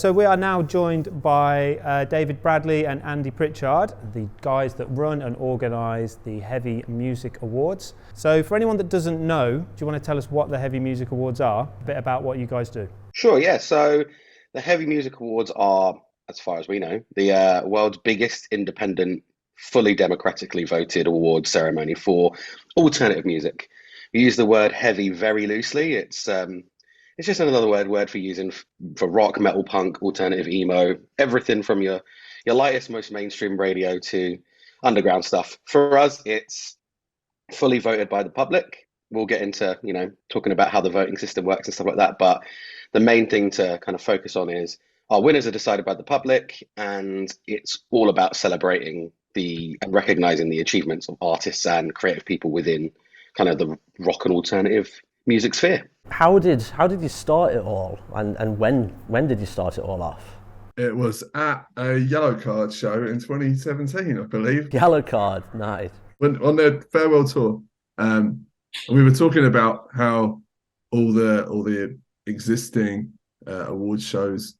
So we are now joined by David Bradley and Andy Pritchard, the guys that run and organise the Heavy Music Awards. So for anyone that doesn't know, do you want to tell us what the Heavy Music Awards are? A bit about what you guys do. Sure, yeah. So the Heavy Music Awards are, as far as we know, the world's biggest independent, fully democratically voted award ceremony for alternative music. We use the word heavy very loosely. It's just another word for using for rock, metal, punk, alternative, emo, everything from your lightest, most mainstream radio to underground stuff. For us, it's fully voted by the public. We'll get into, talking about how the voting system works and stuff like that. But the main thing to kind of focus on is our winners are decided by the public, and it's all about celebrating and recognizing the achievements of artists and creative people within kind of the rock and alternative music sphere. How did you start it all, and when did you start it all off? It was at a Yellow Card show in 2017, I believe. Yellow Card, nice. On their farewell tour, and we were talking about how all the existing award shows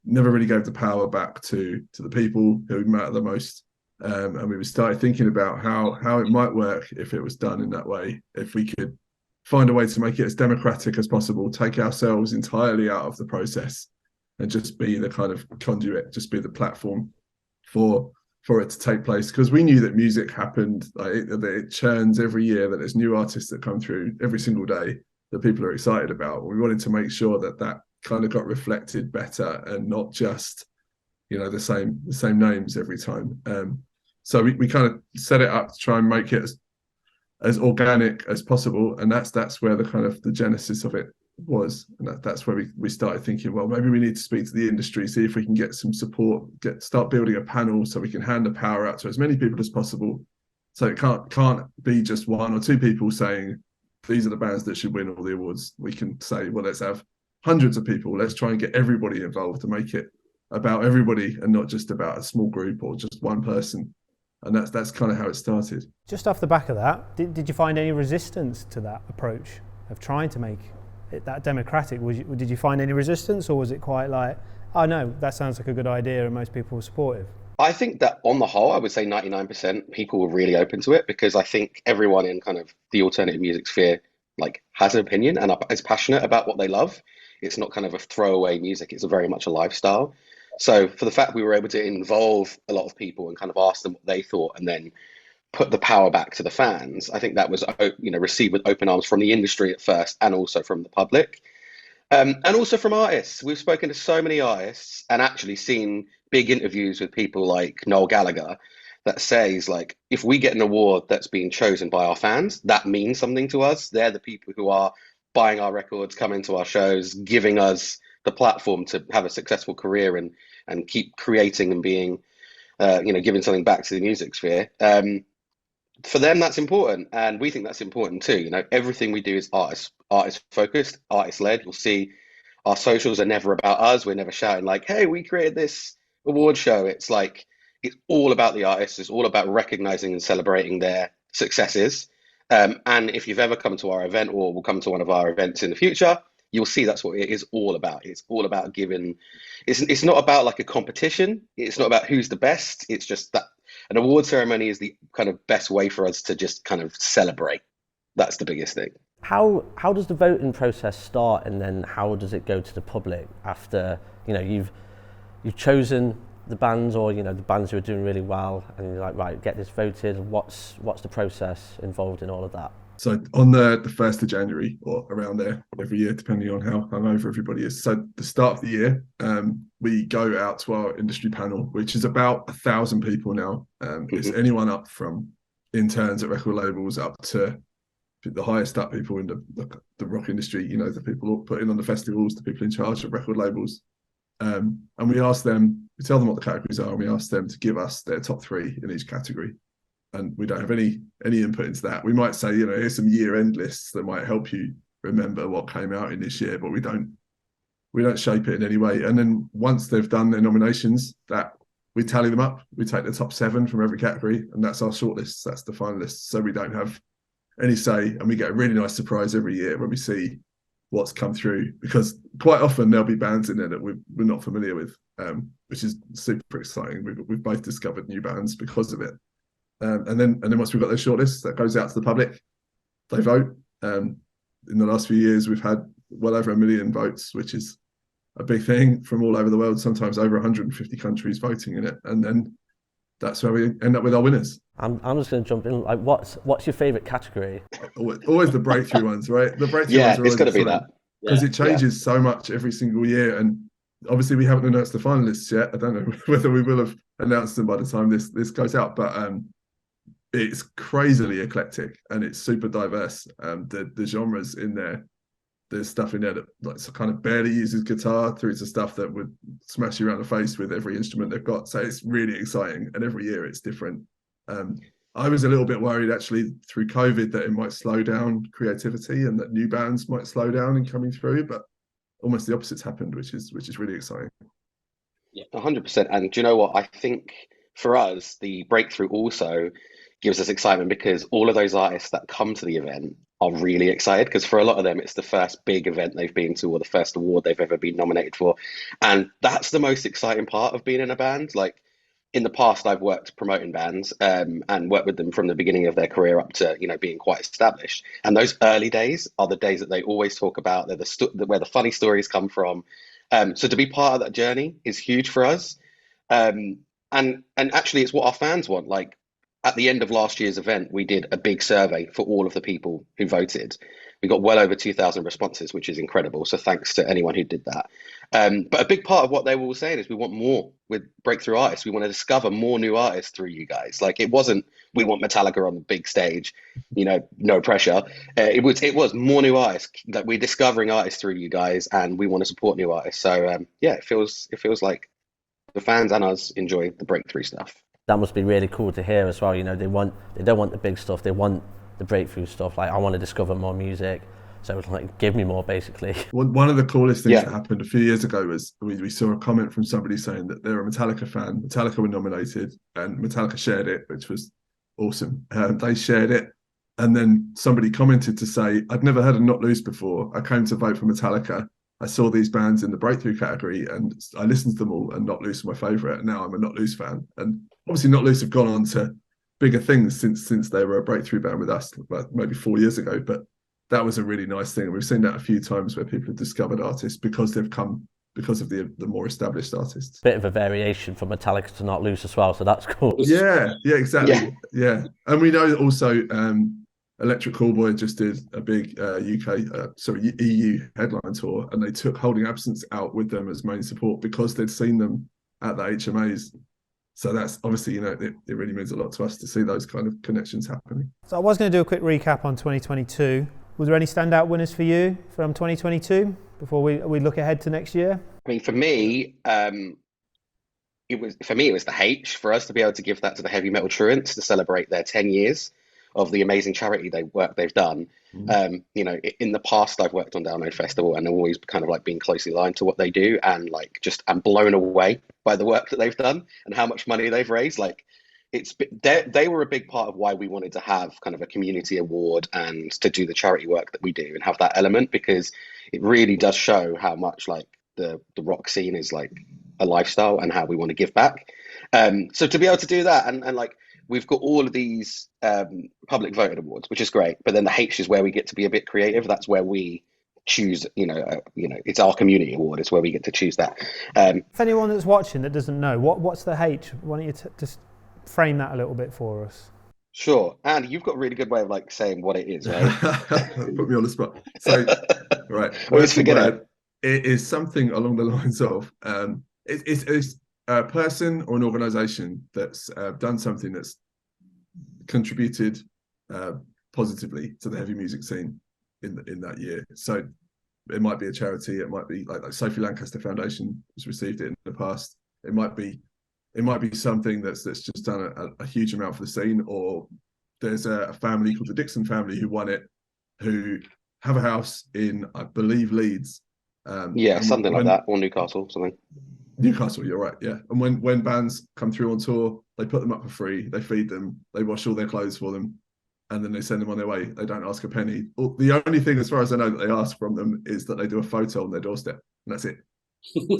never really gave the power back to the people who matter the most, and we started thinking about how it might work if it was done in that way, if we could find a way to make it as democratic as possible, take ourselves entirely out of the process and just be the kind of conduit, just be the platform for it to take place. Because we knew that music happened, that it churns every year, that there's new artists that come through every single day that people are excited about. We wanted to make sure that kind of got reflected better and not just, the same names every time. So we kind of set it up to try and make it as organic as possible, and that's where the kind of the genesis of it was, and that's where we started thinking, well, maybe we need to speak to the industry, see if we can get some support, start building a panel so we can hand the power out to as many people as possible. So it can't be just one or two people saying these are the bands that should win all the awards. We can say, well, let's have hundreds of people. Let's try and get everybody involved to make it about everybody and not just about a small group or just one person. And that's kind of how it started. Just off the back of that, did you find any resistance to that approach of trying to make it that democratic? Did you find any resistance, or was it quite like, oh no, that sounds like a good idea and most people were supportive? I think that on the whole, I would say 99% people were really open to it, because I think everyone in kind of the alternative music sphere has an opinion and is passionate about what they love. It's not kind of a throwaway music. It's very much a lifestyle. So for the fact we were able to involve a lot of people and kind of ask them what they thought and then put the power back to the fans, I think that was, received with open arms from the industry at first, and also from the public, and also from artists. We've spoken to so many artists and actually seen big interviews with people like Noel Gallagher that says, if we get an award that's being chosen by our fans, that means something to us. They're the people who are buying our records, coming to our shows, giving us the platform to have a successful career and keep creating and being, giving something back to the music sphere. For them, that's important. And we think that's important too. Everything we do is artist focused, artist led. You'll see our socials are never about us. We're never shouting hey, we created this award show. It's it's all about the artists. It's all about recognizing and celebrating their successes. And if you've ever come to our event or will come to one of our events in the future, you'll see that's what it is all about. It's all about giving. It's not about a competition. It's not about who's the best. It's just that an award ceremony is the kind of best way for us to just kind of celebrate. That's the biggest thing. How does the voting process start, and then how does it go to the public after you've chosen the bands, or the bands who are doing really well, and you're like, right, get this voted? What's the process involved in all of that? So on the 1st of January, or around there every year, depending on how hungover everybody is. So the start of the year, we go out to our industry panel, which is about 1,000 people now. It's anyone up from interns at record labels up to the highest up people in the rock industry, the people putting on the festivals, the people in charge of record labels. And we ask them, we tell them what the categories are, and we ask them to give us their top 3 in each category. And we don't have any input into that. We might say, here's some year-end lists that might help you remember what came out in this year, but we don't shape it in any way. And then once they've done their nominations, that we tally them up. We take the top 7 from every category, and that's our shortlist. That's the finalists. So we don't have any say, and we get a really nice surprise every year when we see what's come through, because quite often there'll be bands in there that we're not familiar with, which is super exciting. We've both discovered new bands because of it. And then once we've got those shortlists, that goes out to the public. They vote. In the last few years, we've had well over 1 million votes, which is a big thing, from all over the world, sometimes over 150 countries voting in it. And then that's where we end up with our winners. I'm just going to jump in. Like, what's your favourite category? Always the breakthrough ones, right? The breakthrough ones are it's got to be that. Because it changes so much every single year. And obviously we haven't announced the finalists yet. I don't know whether we will have announced them by the time this goes out, but it's crazily eclectic and it's super diverse. The genres in there, there's stuff in there that like kind of barely uses guitar through to stuff that would smash you around the face with every instrument they've got. So it's really exciting, and every year it's different. I was a little bit worried actually through COVID that it might slow down creativity and that new bands might slow down in coming through, but almost the opposite's happened, which is really exciting. Yeah, 100%. And do you know what? I think for us, the breakthrough also gives us excitement because all of those artists that come to the event are really excited, because for a lot of them, it's the first big event they've been to or the first award they've ever been nominated for. And that's the most exciting part of being in a band. Like, in the past, I've worked promoting bands and worked with them from the beginning of their career up to, being quite established. And those early days are the days that they always talk about. They're where the funny stories come from. So to be part of that journey is huge for us. And actually, it's what our fans want. Like, at the end of last year's event, we did a big survey for all of the people who voted. We got well over 2,000 responses, which is incredible. So thanks to anyone who did that. But a big part of what they were all saying is we want more with breakthrough artists. We want to discover more new artists through you guys. Like, it wasn't, we want Metallica on the big stage, no pressure. It was more new artists. Like, we're discovering artists through you guys, and we want to support new artists. So it feels like the fans and us enjoy the breakthrough stuff. That must be really cool to hear as well. They don't want the big stuff. They want the breakthrough stuff. Like, I want to discover more music. So it's like, give me more, basically. One of the coolest things that happened a few years ago was we saw a comment from somebody saying that they're a Metallica fan. Metallica were nominated and Metallica shared it, which was awesome. They shared it. And then somebody commented to say, I'd never heard of Not Loose before. I came to vote for Metallica. I saw these bands in the breakthrough category and I listened to them all, and Not Loose was my favourite. And now I'm a Not Loose fan. And obviously Not Loose have gone on to bigger things since they were a breakthrough band with us, maybe 4 years ago. But that was a really nice thing. We've seen that a few times where people have discovered artists because they've come because of the more established artists. Bit of a variation from Metallica to Not Loose as well, so that's cool. Yeah, exactly. Yeah. And we know also Electric Callboy just did a big EU headline tour, and they took Holding Absence out with them as main support because they'd seen them at the HMAs. So that's obviously, it really means a lot to us to see those kind of connections happening. So I was going to do a quick recap on 2022. Was there any standout winners for you from 2022 before we look ahead to next year? I mean, for me, it was the H, for us to be able to give that to the Heavy Metal Truants to celebrate their 10 years of the amazing charity they've done. In the past, I've worked on Download Festival and I've always kind of like been closely aligned to what they do, and like I'm blown away by the work that they've done and how much money they've raised. Like, they were a big part of why we wanted to have kind of a community award and to do the charity work that we do and have that element, because it really does show how much like the rock scene is like a lifestyle and how we want to give back. So to be able to do that and like, we've got all of these public voted awards, which is great. But then the H is where we get to be a bit creative. That's where we choose, it's our community award. It's where we get to choose that. For anyone that's watching that doesn't know, what's the H? Why don't you just frame that a little bit for us? Sure. Andy, you've got a really good way of like saying what it is, right? Put me on the spot. So, right. I always forget it. It is something along the lines of, it's a person or an organisation that's done something that's contributed positively to the heavy music scene in that year. So it might be a charity, it might be like Sophie Lancaster Foundation has received it in the past. It might be something that's just done a huge amount for the scene, or there's a family called the Dixon family who won it, who have a house in, I believe, Leeds. Something like that, or Newcastle, something. Newcastle, you're right, yeah. And when bands come through on tour, they put them up for free, they feed them, they wash all their clothes for them. and then they send them on their way. They don't ask a penny. The only thing, as far as I know, that they ask from them is that they do a photo on their doorstep, and that's it.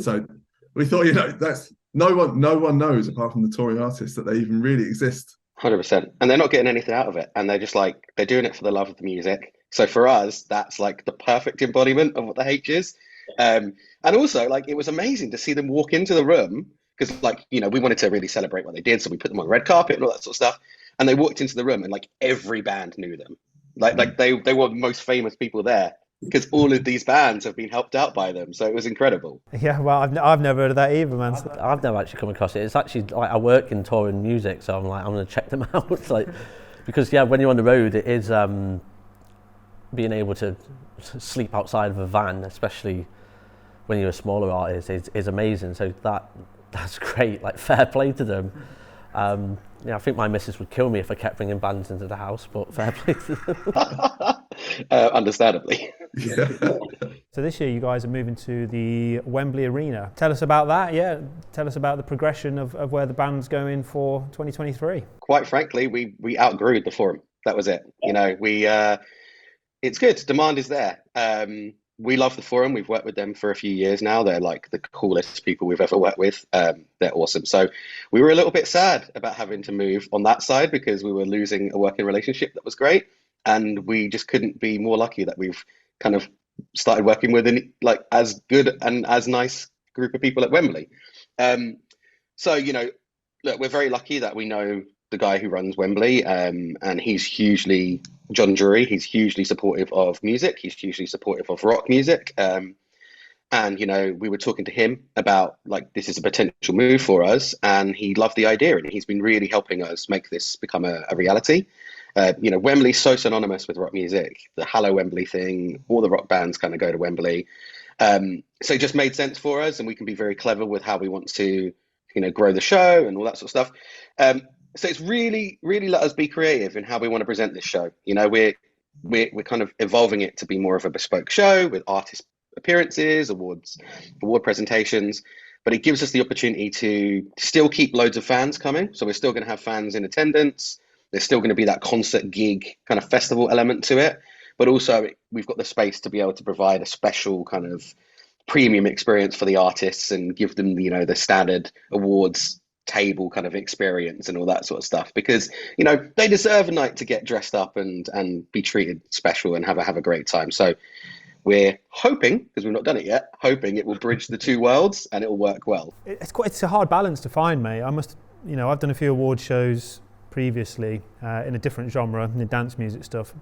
So we thought, that's no one knows apart from the touring artists that they even really exist. 100%. And they're not getting anything out of it. And they're just like, they're doing it for the love of the music. So for us, that's like the perfect embodiment of what the H is. And also, like, it was amazing to see them walk into the room because, like, we wanted to really celebrate what they did. So we put them on the red carpet and all that sort of stuff. And they walked into the room and, like, every band knew them. Like they were the most famous people there because all of these bands have been helped out by them. So it was incredible. Yeah, well, I've never heard of that either, man. I've never actually come across it. It's actually, like, I work in touring music, so I'm going to check them out. It's like, because, when you're on the road, it is being able to sleep outside of a van, especially when you're a smaller artist, is amazing. So that's great. Like, fair play to them. I think my missus would kill me if I kept bringing bands into the house, but fair play to them. Understandably. Yeah. So this year you guys are moving to the Wembley Arena. Tell us about that. Yeah, tell us about the progression of where the band's going for 2023. Quite frankly, we outgrew the Forum. That was it. It's good. Demand is there. We love the Forum. We've worked with them for a few years now. They're like the coolest people we've ever worked with. They're awesome. So we were a little bit sad about having to move on that side because we were losing a working relationship that was great. And we just couldn't be more lucky that we've kind of started working with like as good and as nice group of people at Wembley. So, look, we're very lucky that we know the guy who runs Wembley, and he's hugely, John Drury, he's hugely supportive of music. He's hugely supportive of rock music. And, we were talking to him about, like, this is a potential move for us, and he loved the idea, and he's been really helping us make this become a reality. Wembley's so synonymous with rock music, the Hello Wembley thing, all the rock bands kind of go to Wembley. So it just made sense for us, and we can be very clever with how we want to, grow the show and all that sort of stuff. So it's really, really let us be creative in how we want to present this show. We're kind of evolving it to be more of a bespoke show with artist appearances, award presentations, but it gives us the opportunity to still keep loads of fans coming. So we're still going to have fans in attendance. There's still going to be that concert gig kind of festival element to it, but also we've got the space to be able to provide a special kind of premium experience for the artists and give them, the standard awards table kind of experience and all that sort of stuff, because they deserve a night to get dressed up and be treated special and have a great time. So we're hoping, because we've not done it yet, hoping it will bridge the two worlds and it will work well. It's a hard balance to find, mate. I've done a few award shows previously in a different genre, in the dance music stuff,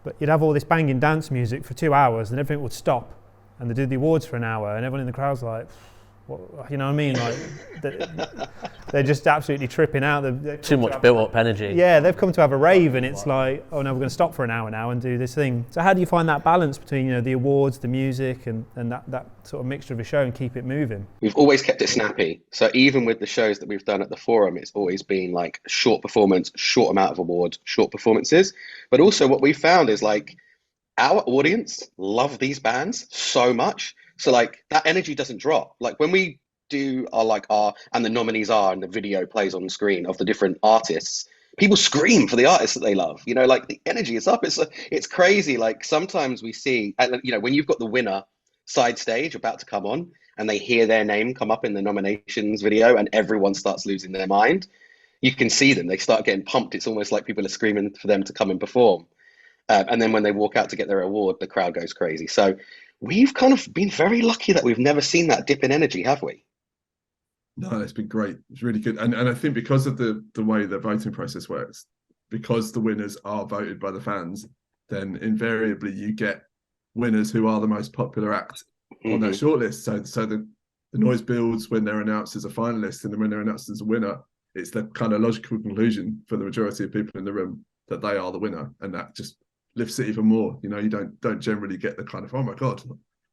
but you'd have all this banging dance music for 2 hours and everything would stop and they do the awards for an hour and everyone in the crowd's like, what, you know what I mean? Like they're just absolutely tripping out. Too much built-up energy. Yeah, they've come to have a rave, and it's like, oh no, we're going to stop for an hour now and do this thing. So how do you find that balance between the awards, the music, and that sort of mixture of a show and keep it moving? We've always kept it snappy. So even with the shows that we've done at the Forum, it's always been like short performance, short amount of awards, short performances. But also what we found is like our audience love these bands so much. So like that energy doesn't drop. Like when we do our and the nominees are and the video plays on the screen of the different artists, people scream for the artists that they love. Like the energy is up. It's crazy. Like sometimes we see, when you've got the winner side stage about to come on and they hear their name come up in the nominations video and everyone starts losing their mind. You can see them. They start getting pumped. It's almost like people are screaming for them to come and perform. And then when they walk out to get their award, the crowd goes crazy. So we've kind of been very lucky that we've never seen that dip in energy, have we? No, it's been great. It's really good. And I think because of the way the voting process works, because the winners are voted by the fans, then invariably you get winners who are the most popular act on their shortlist. So the noise builds when they're announced as a finalist, and then when they're announced as a winner, it's the kind of logical conclusion for the majority of people in the room that they are the winner, and that just lifts it even more. You don't generally get the kind of, oh my god,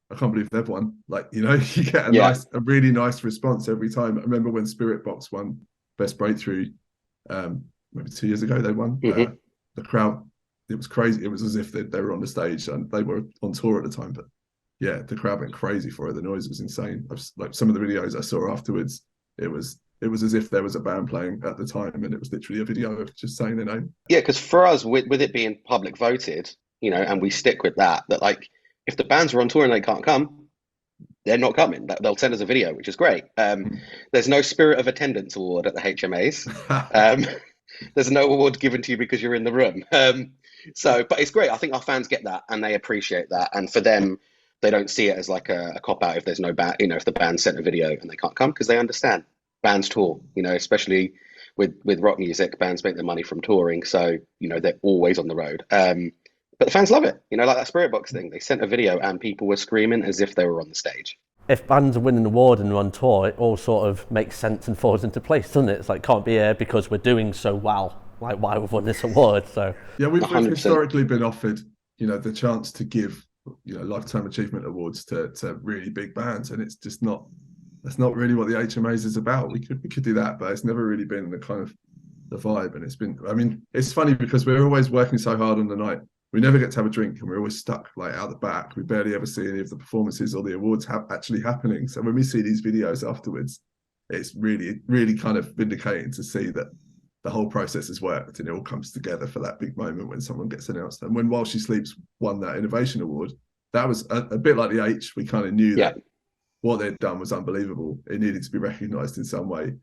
I can't believe they've won. Like, you get a really nice response every time. I remember when Spirit Box won Best Breakthrough, maybe 2 years ago they won. The crowd, it was crazy. It was as if they were on the stage and they were on tour at the time. But yeah, the crowd went crazy for it. The noise was insane. Like some of the videos I saw afterwards, it was it was as if there was a band playing at the time, and it was literally a video of just saying their name. Yeah, because for us, with it being public voted, and we stick with that like if the bands are on tour and they can't come, they're not coming. They'll send us a video, which is great. There's no Spirit of Attendance award at the HMAs. There's no award given to you because you're in the room. But it's great. I think our fans get that and they appreciate that. And for them, they don't see it as like a cop out if there's no band, if the band sent a video and they can't come, because they understand bands tour, especially with rock music, bands make their money from touring. So, they're always on the road. But the fans love it, like that Spirit Box thing. They sent a video and people were screaming as if they were on the stage. If bands are winning an award and are on tour, it all sort of makes sense and falls into place, doesn't it? It's like, can't be here because we're doing so well. Like, why we've won this award? So yeah, we've historically been offered, the chance to give, lifetime achievement awards to really big bands, and it's just not. That's not really what the HMAs is about. We could do that, but it's never really been the kind of the vibe. And it's been. I mean, it's funny because we're always working so hard on the night. We never get to have a drink, and we're always stuck like out the back. We barely ever see any of the performances or the awards actually happening. So when we see these videos afterwards, it's really, really kind of vindicating to see that the whole process has worked and it all comes together for that big moment when someone gets announced. And when While She Sleeps won that innovation award, that was a bit like the H. We kind of knew that what they'd done was unbelievable. It needed to be recognised in some way.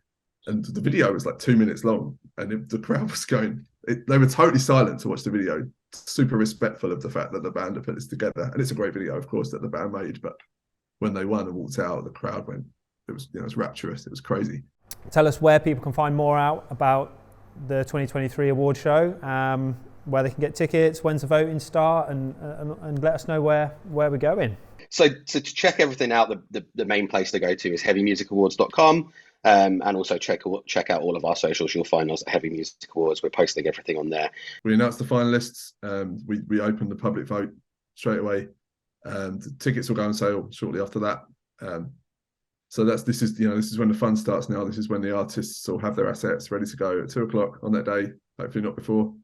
And the video was like 2 minutes long, and the crowd was going. They were totally silent to watch the video. Super respectful of the fact that the band had put this together, and it's a great video, of course, that the band made. But when they won and walked out, the crowd went. It was, it was rapturous. It was crazy. Tell us where people can find more out about the 2023 award show, where they can get tickets, when's the voting start, and let us know where we're going. So to check everything out, the main place to go to is heavymusicawards.com. And also check out all of our socials. You'll find us at Heavy Music Awards. We're posting everything on there. We announced the finalists. We opened the public vote straight away. The tickets will go on sale shortly after that. So this is when the fun starts now. This is when the artists will have their assets ready to go at 2:00 on that day. Hopefully not before,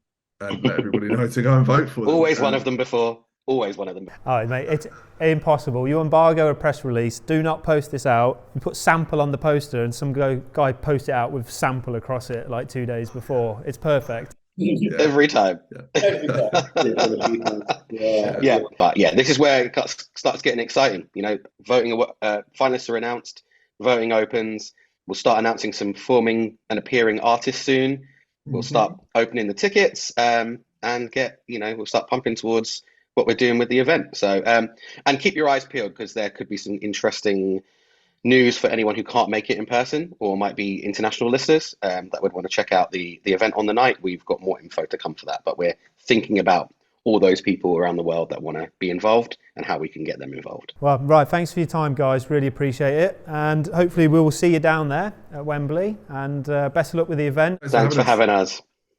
and let everybody know to go and vote for them. Always one of them before. Always one of them. Oh, mate, it's impossible. You embargo a press release. Do not post this out. You put sample on the poster, and some guy post it out with sample across it like 2 days before. It's perfect. Yeah. Every time. Yeah. But yeah, this is where it starts getting exciting. Voting finalists are announced. Voting opens. We'll start announcing some performing and appearing artists soon. We'll start opening the tickets and we'll start pumping towards what we're doing with the event. So, and keep your eyes peeled, because there could be some interesting news for anyone who can't make it in person or might be international listeners that would want to check out the event on the night. We've got more info to come for that, but we're thinking about all those people around the world that want to be involved and how we can get them involved. Well, right, thanks for your time, guys. Really appreciate it. And hopefully we will see you down there at Wembley. And best of luck with the event. Thanks for having us.